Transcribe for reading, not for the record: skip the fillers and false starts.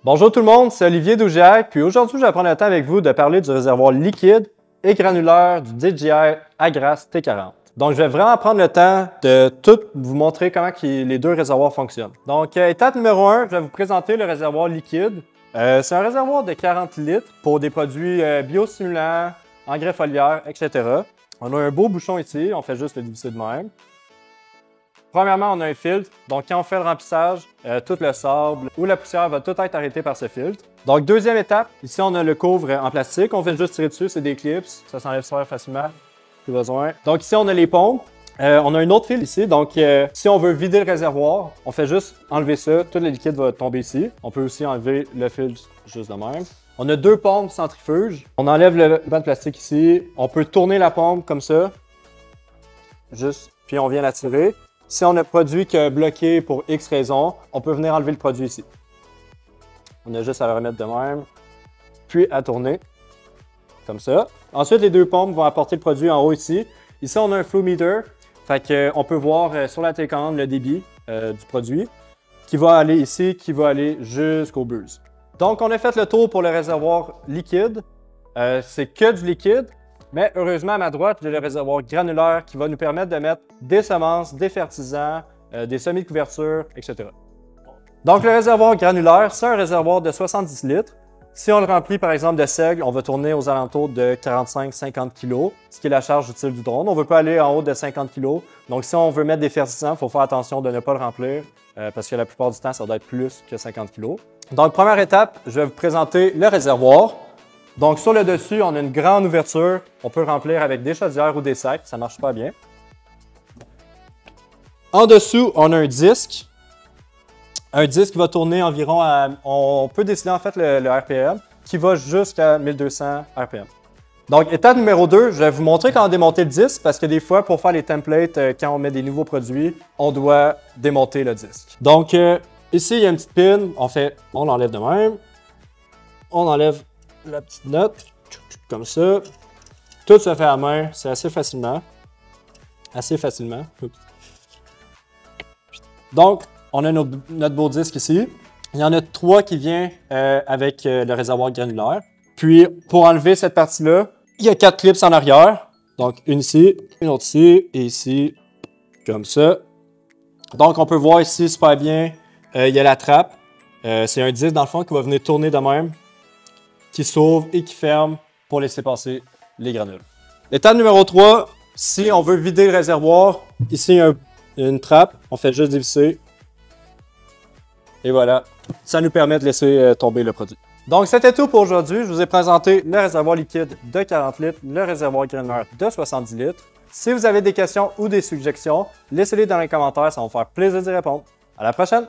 Bonjour tout le monde, c'est Olivier Dougiac, puis aujourd'hui je vais prendre le temps avec vous de parler du réservoir liquide et granulaire du DJI Agras T40. Donc je vais vraiment prendre le temps de tout vous montrer comment les deux réservoirs fonctionnent. Donc étape numéro 1, je vais vous présenter le réservoir liquide. C'est un réservoir de 40 litres pour des produits biostimulants, engrais foliaires, etc. On a un beau bouchon ici, on fait juste le diviser de même. Premièrement, on a un filtre. Donc, quand on fait le remplissage, tout le sable ou la poussière va tout être arrêté par ce filtre. Donc, deuxième étape, ici, on a le couvre en plastique. On fait juste tirer dessus, c'est des clips. Ça s'enlève super facilement. Plus besoin. Donc, ici, on a les pompes. On a un autre fil ici. Donc, si on veut vider le réservoir, on fait juste enlever ça. Tout le liquide va tomber ici. On peut aussi enlever le filtre juste de même. On a deux pompes centrifuges. On enlève le banc de plastique ici. On peut tourner la pompe comme ça. Juste, puis on vient la tirer. Si on a un produit qui a bloqué pour X raison, on peut venir enlever le produit ici. On a juste à le remettre de même, puis à tourner, comme ça. Ensuite, les deux pompes vont apporter le produit en haut ici. Ici, on a un flow meter, fait qu'on peut voir sur la télécommande le débit du produit, qui va aller ici, qui va aller jusqu'au buzz. Donc, on a fait le tour pour le réservoir liquide. C'est que du liquide. Mais heureusement, à ma droite, j'ai le réservoir granulaire qui va nous permettre de mettre des semences, des fertilisants, des semis de couverture, etc. Donc, le réservoir granulaire, c'est un réservoir de 70 litres. Si on le remplit, par exemple, de seigle, on va tourner aux alentours de 45-50 kg, ce qui est la charge utile du drone. On ne veut pas aller en haut de 50 kg. Donc, si on veut mettre des fertilisants, il faut faire attention de ne pas le remplir parce que la plupart du temps, ça doit être plus que 50 kg. Donc, première étape, je vais vous présenter le réservoir. Donc, sur le dessus, on a une grande ouverture. On peut remplir avec des chaudières ou des sacs. Ça ne marche pas bien. En dessous, on a un disque. Un disque qui va tourner environ à... On peut décider en fait le RPM qui va jusqu'à 1200 RPM. Donc, étape numéro 2, je vais vous montrer comment démonter le disque parce que des fois, pour faire les templates, quand on met des nouveaux produits, on doit démonter le disque. Donc, ici, il y a une petite pin. On l'enlève de même. On enlève la petite note, comme ça. Tout se fait à main, c'est assez facilement. Donc, on a notre beau disque ici. Il y en a 3 qui viennent avec le réservoir granulaire. Puis, pour enlever cette partie-là, il y a 4 clips en arrière. Donc, une ici, une autre ici et ici, comme ça. Donc, on peut voir ici super bien, il y a la trappe. C'est un disque, dans le fond, qui va venir tourner de même, qui s'ouvre et qui ferme pour laisser passer les granules. L'étape numéro 3, si on veut vider le réservoir, ici il y a une trappe, on fait juste dévisser. Et voilà, ça nous permet de laisser tomber le produit. Donc c'était tout pour aujourd'hui. Je vous ai présenté le réservoir liquide de 40 litres, le réservoir granulaire de 70 litres. Si vous avez des questions ou des suggestions, laissez-les dans les commentaires, ça va me faire plaisir d'y répondre. À la prochaine!